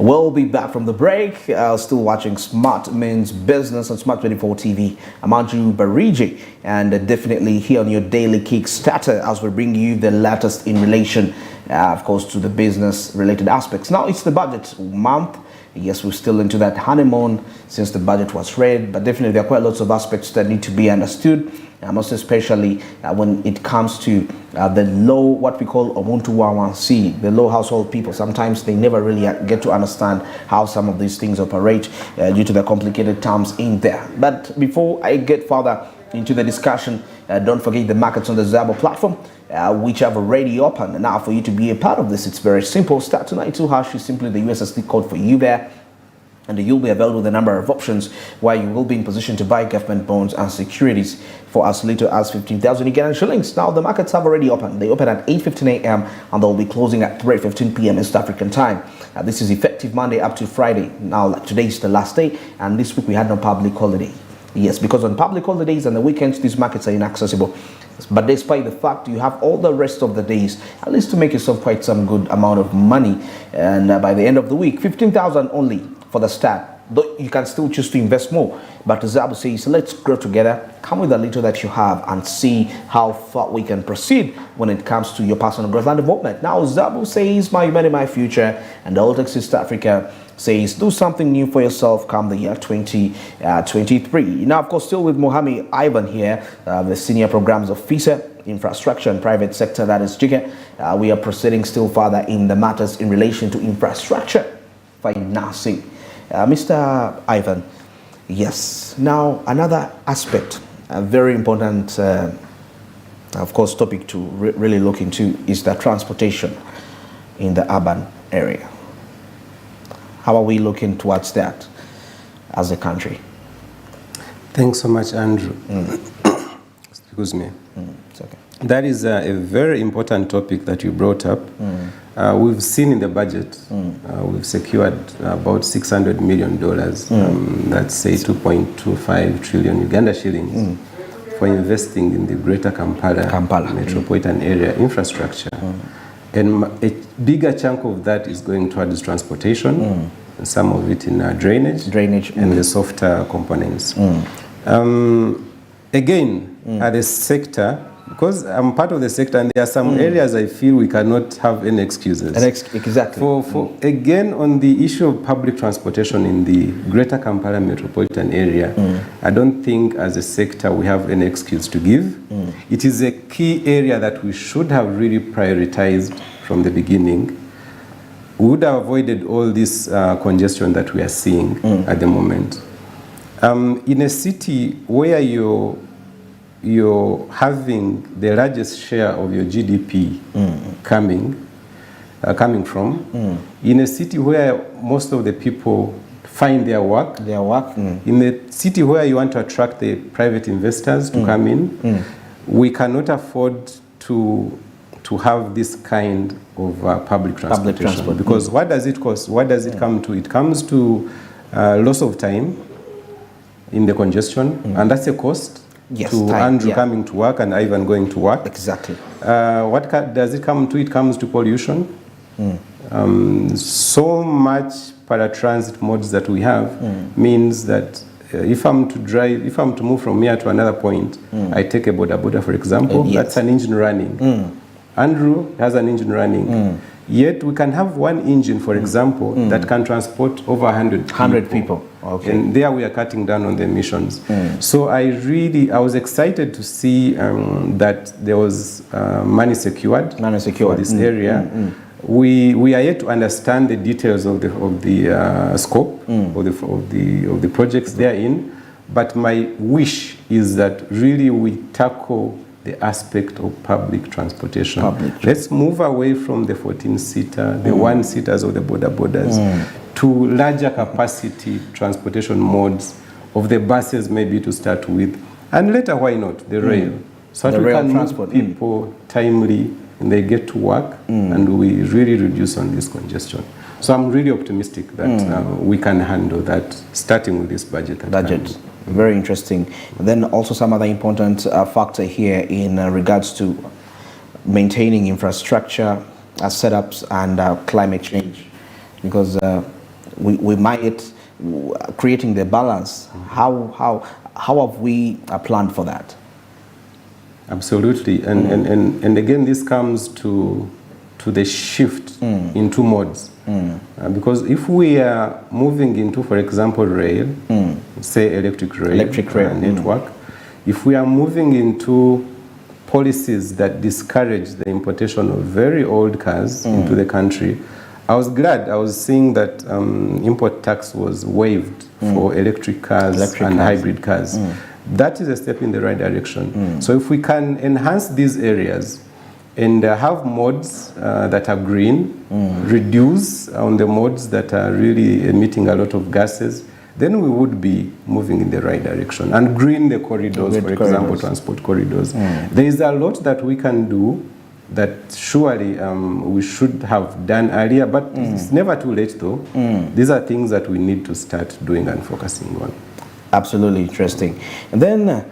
We'll be back from the break. Still watching Smart Means Business on Smart 24 TV. I'm Andrew Barigi, and definitely here on your daily Kickstarter as we bring you the latest in relation, of course, to the business-related aspects. Now it's the budget month. Yes, we're still into that honeymoon since the budget was read, but definitely there are quite lots of aspects that need to be understood, most especially when it comes to the low, what we call Ubuntu 1C, the low household people. Sometimes they never really get to understand how some of these things operate due to the complicated terms in there. But before I get further into the discussion, don't forget the markets on the Zabo platform, which have already opened. Now, for you to be a part of this, it's very simple. Star 292 hash is simply the USSD code for you there, and you'll be available with a number of options where you will be in position to buy government bonds and securities for as little as 15,000 Ugandan shillings. Now, the markets have already opened. They open at 8:15 a.m. and they'll be closing at 3:15 p.m. East African time. This is effective Monday up to Friday. Now, like today is the last day, and this week we had no public holiday. Yes, because on public holidays and the weekends, these markets are inaccessible. But despite the fact you have all the rest of the days, at least to make yourself quite some good amount of money. And by the end of the week, 15,000 only for the start. Though you can still choose to invest more. But Zabu says, let's grow together, come with a little that you have, and see how far we can proceed when it comes to your personal growth and development. Now, Zabu says, my money, my future, and the Old East Africa says, do something new for yourself come the year 2023. Now, of course, still with Mohammed Ivan here, the Senior Programs Officer, Infrastructure and Private Sector, that is JIGA. We are proceeding still further in the matters in relation to infrastructure financing. Mr. Ivan, yes. Now, another aspect, a very important, of course, topic to really look into is the transportation in the urban area. How are we looking towards that as a country? Thanks so much, Andrew. Excuse me. It's okay. That is a very important topic that you brought up. We've seen in the budget, we've secured about $600 million, that's say 2.25 trillion Uganda shillings, for investing in the greater Kampala metropolitan area infrastructure. And a bigger chunk of that is going towards transportation, and some of it in drainage and the softer components. Again, at the sector, because I'm part of the sector, and there are some areas I feel we cannot have any excuses. Exactly. Again, on the issue of public transportation in the greater Kampala metropolitan area, I don't think as a sector we have any excuse to give. It is a key area that we should have really prioritized from the beginning. We would have avoided all this congestion that we are seeing at the moment. In a city where you're having the largest share of your GDP coming from, in a city where most of the people find their work, in a city where you want to attract the private investors to come in, we cannot afford to have this kind of public transportation. Because what does it cost? What does it come to? It comes to loss of time in the congestion, and that's a cost. Yes, to time, Andrew coming to work and Ivan going to work. Exactly. What does it come to? It comes to pollution. So much paratransit modes that we have means that if I'm to move from here to another point, I take a boda, for example, that's an engine running. Andrew has an engine running. Yet we can have one engine, for example, that can transport over 100 people. Okay. And there we are cutting down on the emissions. So I was excited to see that there was money secured for this area. We are yet to understand the details of the scope of the projects therein. But my wish is that really we tackle the aspect of public transportation. Let's move away from the 14-seater, the one-seaters of the borders, to larger capacity transportation modes of the buses maybe to start with. And later, why not, the rail. So that we can transport people timely and they get to work and we really reduce on this congestion. So I'm really optimistic that we can handle that starting with this budget. Very interesting. And then also some other important factor here in regards to maintaining infrastructure setups and climate change, because we might creating the balance. How have we planned for that? Absolutely, and again, this comes to the shift into modes. Because if we are moving into, for example, rail, say electric rail network, if we are moving into policies that discourage the importation of very old cars into the country, I was glad. I was seeing that import tax was waived for electric cars and hybrid cars. That is a step in the right direction. So if we can enhance these areas and have modes that are green, reduce on the modes that are really emitting a lot of gases, then we would be moving in the right direction. And green the corridors, for example, transport corridors. There is a lot that we can do that surely we should have done earlier, but it's never too late though. These are things that we need to start doing and focusing on. Absolutely interesting. And then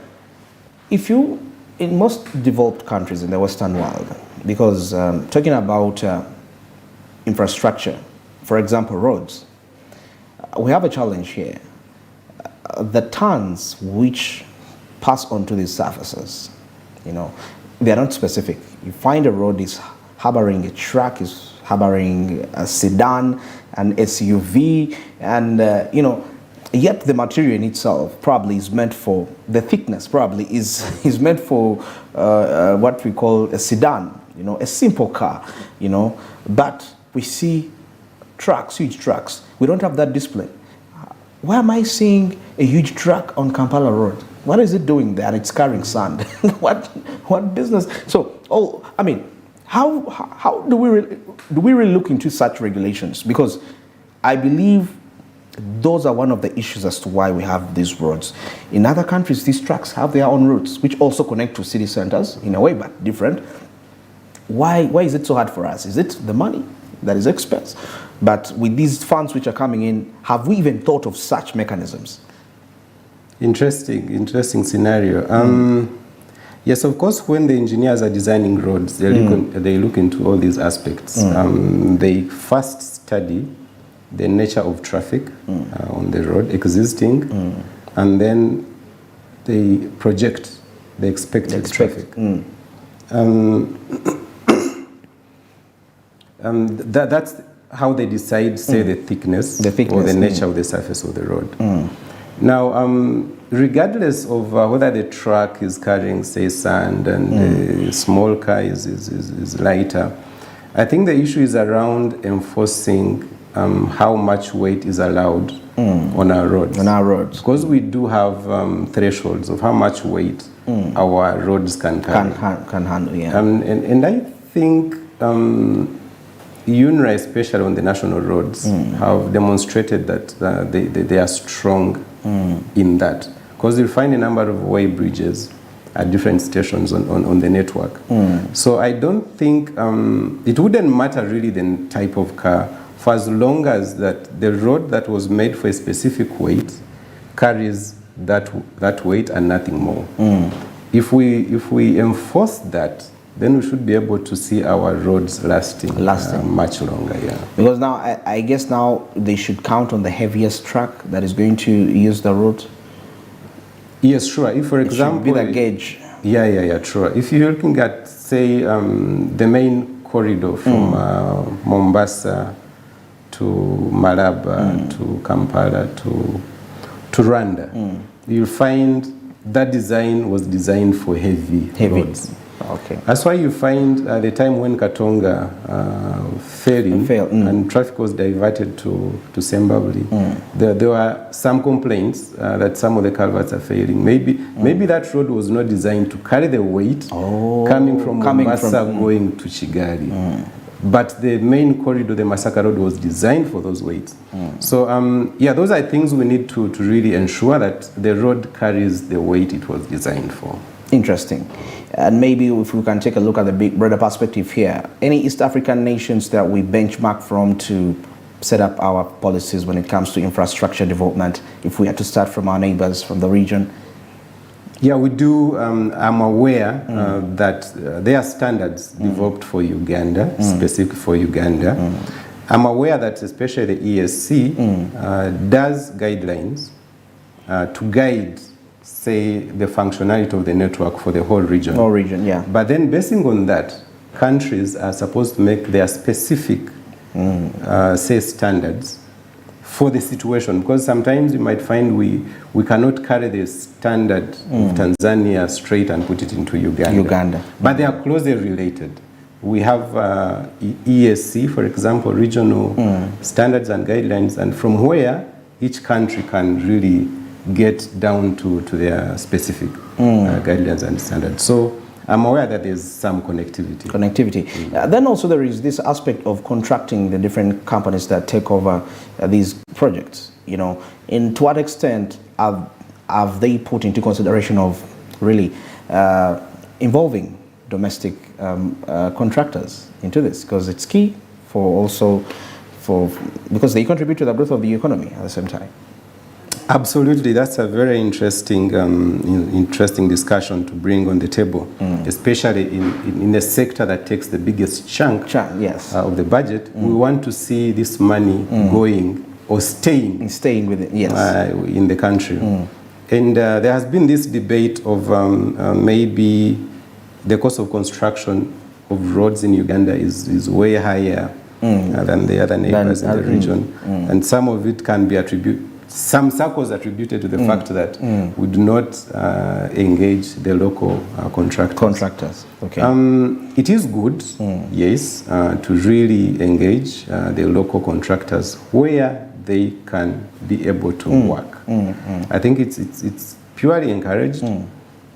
if you, in most developed countries in the Western world, because talking about infrastructure, for example, roads, we have a challenge here. The tons which pass onto these surfaces, you know, they are not specific. You find a road is harboring a truck, is harboring a sedan, an SUV, and you know, yet the material in itself probably is meant for, the thickness probably is meant for what we call a sedan, you know, a simple car, you know, but we see trucks, huge trucks. We don't have that display. Why am I seeing a huge truck on Kampala Road? What is it doing there? It's carrying sand. what business? So, I mean, how do we really look into such regulations? Because I believe those are one of the issues as to why we have these roads. In other countries, these trucks have their own routes, which also connect to city centers in a way, but different. Why is it so hard for us? Is it the money that is expense? But with these funds which are coming in, have we even thought of such mechanisms? Interesting scenario. Yes, of course, when the engineers are designing roads, they look into all these aspects. They first study the nature of traffic on the road existing, and then they project the expected traffic. That's how they decide, say, the thickness or the nature of the surface of the road. Now, regardless of whether the truck is carrying, say, sand and the small car is lighter, I think the issue is around enforcing how much weight is allowed on our roads. Because we do have thresholds of how much weight our roads can carry. Can handle, yeah. And I think UNRA, especially on the national roads, have demonstrated that they are strong in that. Because you'll find a number of weigh bridges at different stations on the network. So I don't think it wouldn't matter really the type of car, for as long as that the road that was made for a specific weight carries that weight and nothing more. If we enforce that, then we should be able to see our roads lasting. Much longer, yeah. Because now, I guess now they should count on the heaviest truck that is going to use the road. Yes, sure. If, for example, be the gauge. Yeah, sure. If you're looking at, say, the main corridor from Mombasa to Malaba to Kampala to Rwanda, you'll find that design was designed for heavy roads. Okay. That's why you find the time when Katonga failed and traffic was diverted to Sembabuli, there were some complaints that some of the culverts are failing. Maybe that road was not designed to carry the weight coming from Mombasa going to Kigali. But the main corridor, the Masaka Road, was designed for those weights. So, yeah, those are things we need to really ensure that the road carries the weight it was designed for. Interesting. And maybe if we can take a look at the big broader perspective here, any East African nations that we benchmark from to set up our policies when it comes to infrastructure development, if we had to start from our neighbors from the region? Yeah, we do. I'm aware that there are standards developed for Uganda, specific for Uganda. I'm aware that especially the ESC does guidelines to guide, say, the functionality of the network for the whole region. Whole region, yeah. But then basing on that, countries are supposed to make their specific, say, standards for the situation, because sometimes you might find we cannot carry the standard of Tanzania straight and put it into Uganda. But they are closely related. We have ESC, for example, regional standards and guidelines, and from where each country can really get down to their specific guidelines and standards. So I'm aware that there's some connectivity. Then also there is this aspect of contracting the different companies that take over these projects. You know, to what extent have they put into consideration of really involving domestic contractors into this? Because it's key because they contribute to the growth of the economy at the same time. Absolutely, that's a very interesting discussion to bring on the table, especially in a sector that takes the biggest chunk of the budget. We want to see this money going or staying with it, yes, in the country. And there has been this debate of maybe the cost of construction of roads in Uganda is way higher than the other neighbors in the region, and some of it can be attributed. Some circles attributed to the fact that we do not engage the local contractors. Okay. It is good, yes, to really engage the local contractors where they can be able to work. I think it's purely encouraged,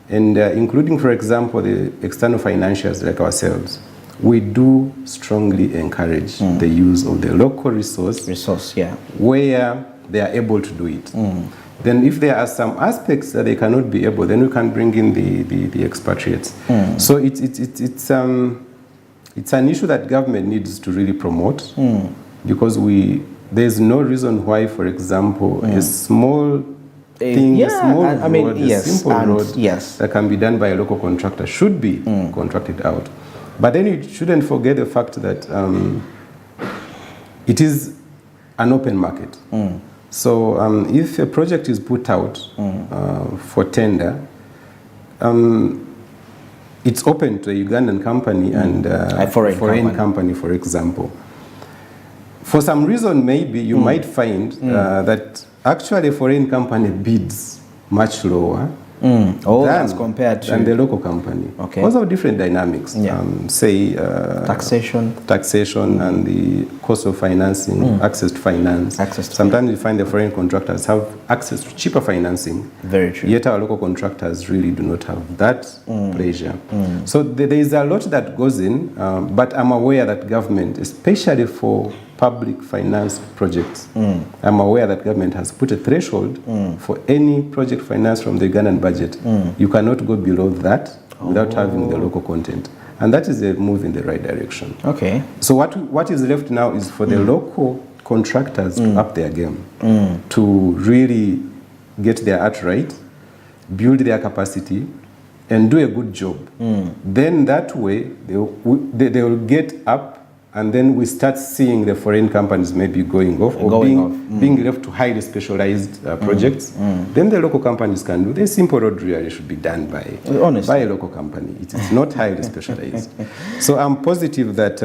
and including, for example, the external financiers like ourselves. We do strongly encourage the use of the local resource, where they are able to do it. Then if there are some aspects that they cannot be able, then we can bring in the expatriates. So it's an issue that government needs to really promote, because there's no reason why, for example, a small thing, a simple road that can be done by a local contractor should be contracted out. But then you shouldn't forget the fact that it is an open market. So if a project is put out for tender, it's open to a Ugandan company and a foreign company, for example. For some reason, maybe you might find that actually a foreign company bids much lower than the local company. Okay. Because of different dynamics, say taxation and the cost of financing, access to finance. Sometimes you find the foreign contractors have access to cheaper financing. Very true. Yet our local contractors really do not have that pleasure. So there is a lot that goes in, but I'm aware that government, especially for public finance projects, I'm aware that government has put a threshold for any project finance from the Ugandan budget. You cannot go below that without having the local content. And that is a move in the right direction. Okay. So what is left now is for the local contractors to up their game, to really get their art right, build their capacity, and do a good job. Then that way, they will get up, and then we start seeing the foreign companies maybe going off or being left to highly specialized projects. Then the local companies can do. The simple road really should be done by a local company. It is not highly specialized. So I'm positive that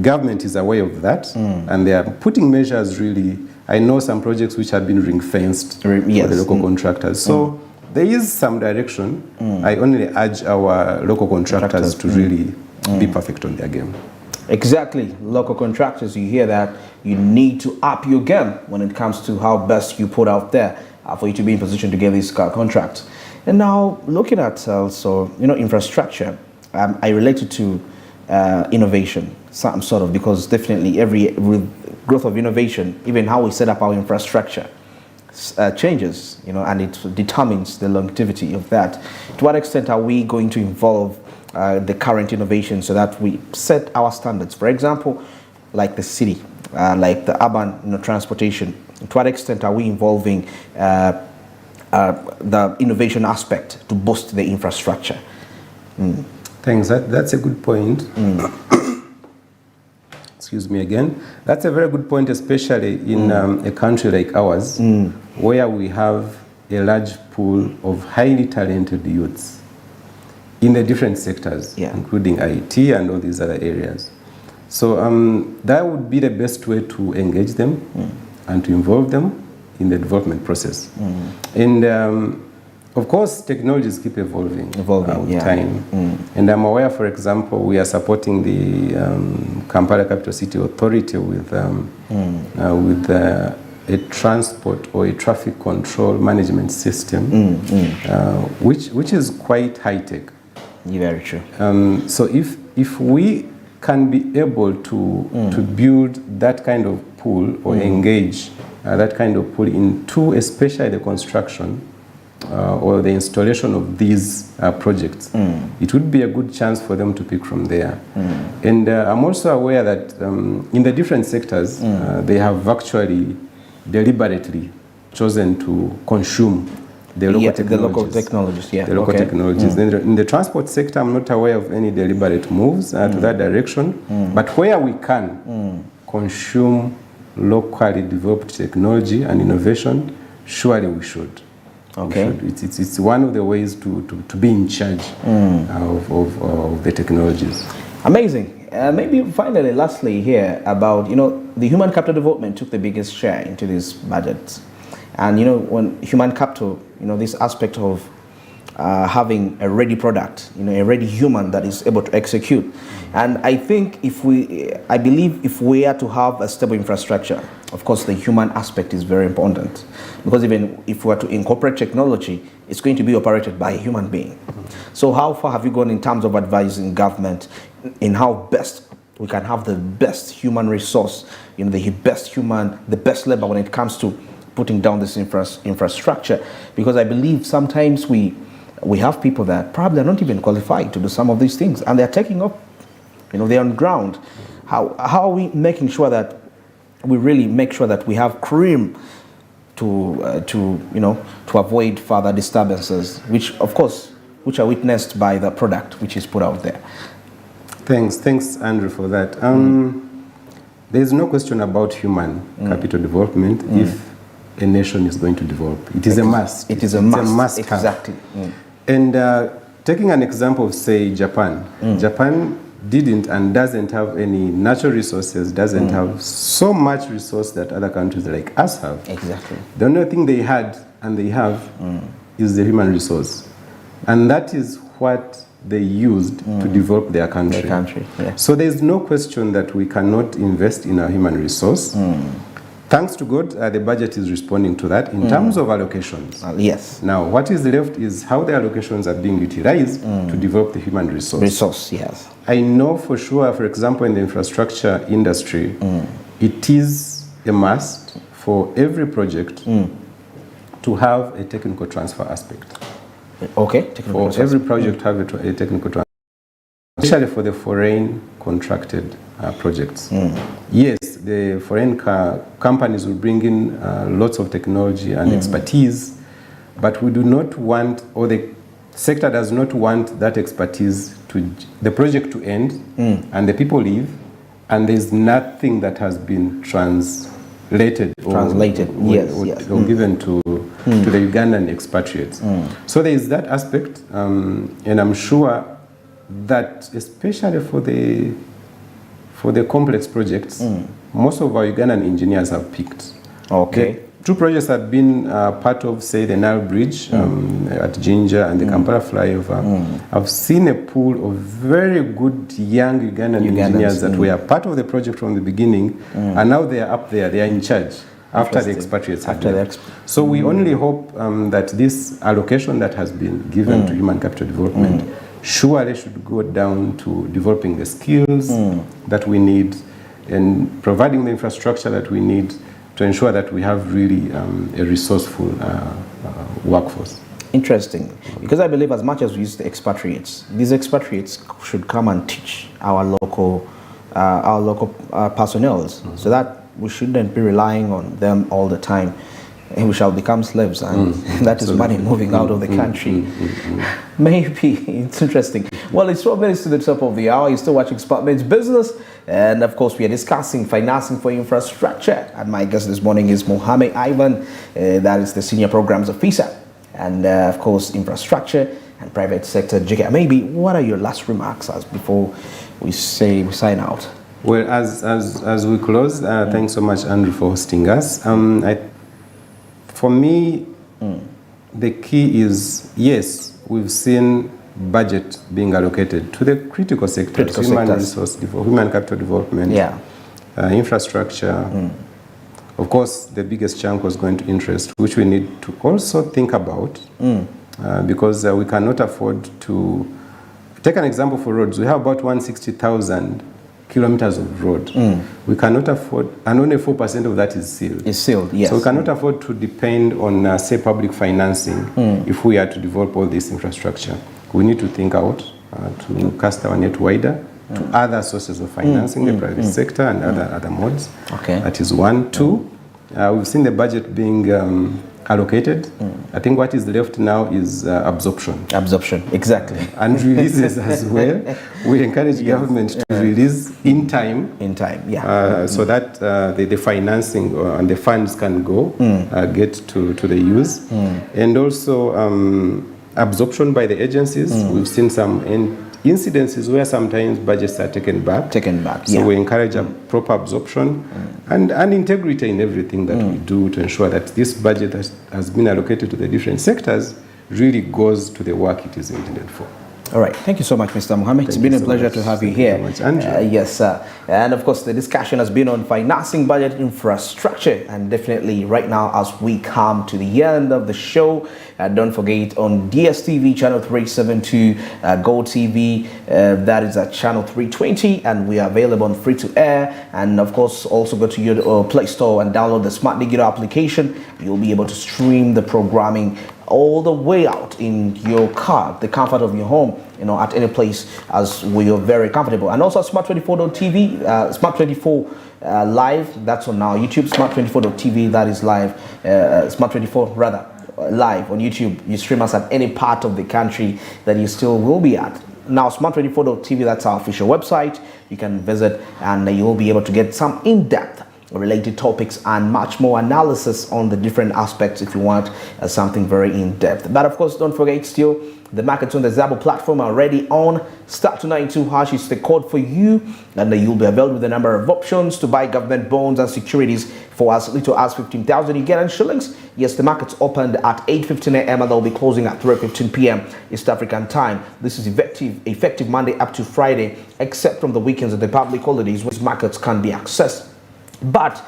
government is aware of that, and they are putting measures really. I know some projects which have been ring-fenced for the local contractors. So there is some direction. I only urge our local contractors to really be perfect on their game. Exactly. Local contractors, you hear that, you need to up your game when it comes to how best you put out there for you to be in position to get these contracts. And now, looking at also, infrastructure, I relate it to innovation, some sort of, because definitely with growth of innovation, even how we set up our infrastructure changes, and it determines the longevity of that. To what extent are we going to involve the current innovation so that we set our standards? For example, like the city, like the urban transportation. To what extent are we involving the innovation aspect to boost the infrastructure? Thanks. That's a good point. excuse me again, that's a very good point, especially in a country like ours, where we have a large pool of highly talented youths in the different sectors, including IT and all these other areas. So that would be the best way to engage them and to involve them in the development process. And of course, technologies keep evolving with time. And I'm aware, for example, we are supporting the Kampala Capital City Authority with a transport or a traffic control management system, which is quite high-tech. Very true. So if we can be able to build that kind of pool or engage that kind of pool into especially the construction or the installation of these projects, it would be a good chance for them to pick from there. And I'm also aware that in the different sectors, they have actually deliberately chosen to consume the local technologies. The local technologies. In the transport sector, I'm not aware of any deliberate moves to that direction. But where we can consume locally developed technology and innovation, surely we should. It's one of the ways to be in charge of the technologies. Amazing. Maybe finally, lastly here about, the human capital development took the biggest share into this budget. And, when human capital, this aspect of having a ready product, a ready human that is able to execute. And I think I believe if we are to have a stable infrastructure, of course, the human aspect is very important. Because even if we are to incorporate technology, it's going to be operated by a human being. So how far have you gone in terms of advising government in how best we can have the best human resource, the best labor when it comes to putting down this infrastructure? Because I believe sometimes we have people that probably are not even qualified to do some of these things, and they're taking up, they're on ground. How are we making sure that we really make sure that we have cream to avoid further disturbances, which are witnessed by the product which is put out there? Thanks, Andrew, for that. There's no question about human capital development if a nation is going to develop. It is a must. It is a must. Exactly. And taking an example of, say, Japan. Japan didn't and doesn't have any natural resources, doesn't have so much resource that other countries like us have. Exactly. The only thing they had and they have is the human resource. And that is what they used to develop their country. So there's no question that we cannot invest in our human resource. Thanks to God, the budget is responding to that in terms of allocations. Yes. Now, what is left is how the allocations are being utilized to develop the human resource. Yes. I know for sure, for example, in the infrastructure industry, it is a must for every project to have a technical transfer aspect. Every project to have a technical transfer, especially for the foreign contracted projects. Yes, the foreign companies will bring in lots of technology and expertise, but we do not want, or the sector does not want that expertise the project to end and the people leave, and there's nothing that has been translated or given to the Ugandan expatriates. So there is that aspect, and I'm sure that especially for the complex projects, most of our Ugandan engineers have picked. Two projects have been part of, say, the Nile Bridge at Jinja and the Kampala flyover. I've seen a pool of very good young Ugandan engineers that were part of the project from the beginning, and now they are up there, they are in charge after the expatriates had left. So we only hope that this allocation that has been given to human capital development surely should go down to developing the skills that we need and providing the infrastructure that we need to ensure that we have really a resourceful workforce. Interesting, because I believe as much as we use the expatriates, these expatriates should come and teach our local personnel, so that we shouldn't be relying on them all the time. we shall become slaves, and that is money moving out of the country. Maybe. It's interesting. Well, it's 12 minutes to the top of the hour. You're still watching STARTIMES Business, and of course we are discussing financing for infrastructure, and my guest this morning is Mohammed Ivan, that is the Senior Programs Officer, and of course infrastructure and private sector. Maybe what are your last remarks as before we sign out? Well, as we close, thanks so much, Andrew, for hosting us. For me, the key is, yes, we've seen budget being allocated to the critical sectors, human capital development, infrastructure. Of course, the biggest chunk was going to interest, which we need to also think about, because we cannot afford to. Take an example for roads. We have about 160,000 kilometers of road. We cannot afford, and only 4% of that is sealed. It's sealed, yes. So we cannot afford to depend on, say, public financing if we are to develop all this infrastructure. We need to think out, to cast our net wider to other sources of financing, the private sector and other modes. Okay. That is one. Two, we've seen the budget being allocated. I think what is left now is absorption. Absorption, exactly. And releases as well. We encourage government to release in time. In time, yeah. So that the financing and the funds can go, get to the use. And also absorption by the agencies. We've seen some incidences where sometimes budgets are taken back. So we encourage a proper absorption and integrity in everything that we do to ensure that this budget that has been allocated to the different sectors really goes to the work it is intended for. All right. Thank you so much, Mr. Mohammed. It's been a pleasure to have you here. Thank you so much, Andrew. Yes, sir. And of course, the discussion has been on financing budget infrastructure. And definitely right now, as we come to the end of the show, don't forget on DSTV channel 372, GOTV, that is at channel 320, and we are available on free to air. And of course, also go to your Play Store and download the Smart Digital application. You'll be able to stream the programming all the way out in your car, the comfort of your home, at any place as we are very comfortable. And also smart24.tv, smart24 live, that's on our YouTube, smart24.tv, that is live, smart24 rather, live on YouTube. You stream us at any part of the country that you still will be at. Now, smart24.tv, that's our official website. You can visit and you will be able to get some in-depth related topics and much more analysis on the different aspects if you want something very in-depth. But of course, don't forget still, the markets on the Zabo platform are already on. Star 292 hash is the code for you, and you'll be available with a number of options to buy government bonds and securities for as little as 15,000 you get in shillings. Yes, the markets opened at 8:15 a.m. and they'll be closing at 3:15 p.m. East African time. This is effective Monday up to Friday, except from the weekends and the public holidays, when markets can be accessed. But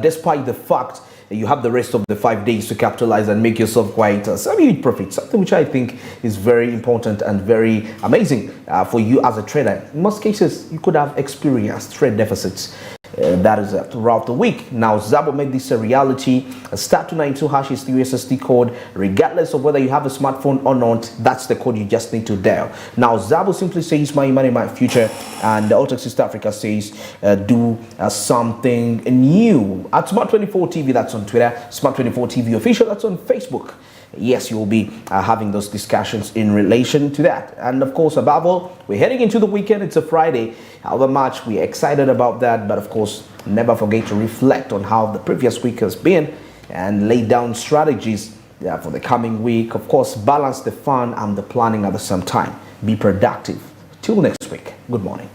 despite the fact you have the rest of the 5 days to capitalize and make yourself quite some huge profits, something which I think is very important and very amazing for you as a trader. In most cases, you could have experienced trade deficits. That is throughout the week. Now, Zabo made this a reality. Star 292 hash is the USSD code. Regardless of whether you have a smartphone or not, that's the code you just need to dial. Now, Zabo simply says my money, my future, and Autox East Africa says do something new. At Smart24 TV, that's on Twitter. Smart24 TV official, that's on Facebook. Yes, you will be having those discussions in relation to that. And of course, above all, we're heading into the weekend. It's a Friday. However much we're excited about that. But of course, never forget to reflect on how the previous week has been and lay down strategies for the coming week. Of course, balance the fun and the planning at the same time. Be productive. Till next week. Good morning.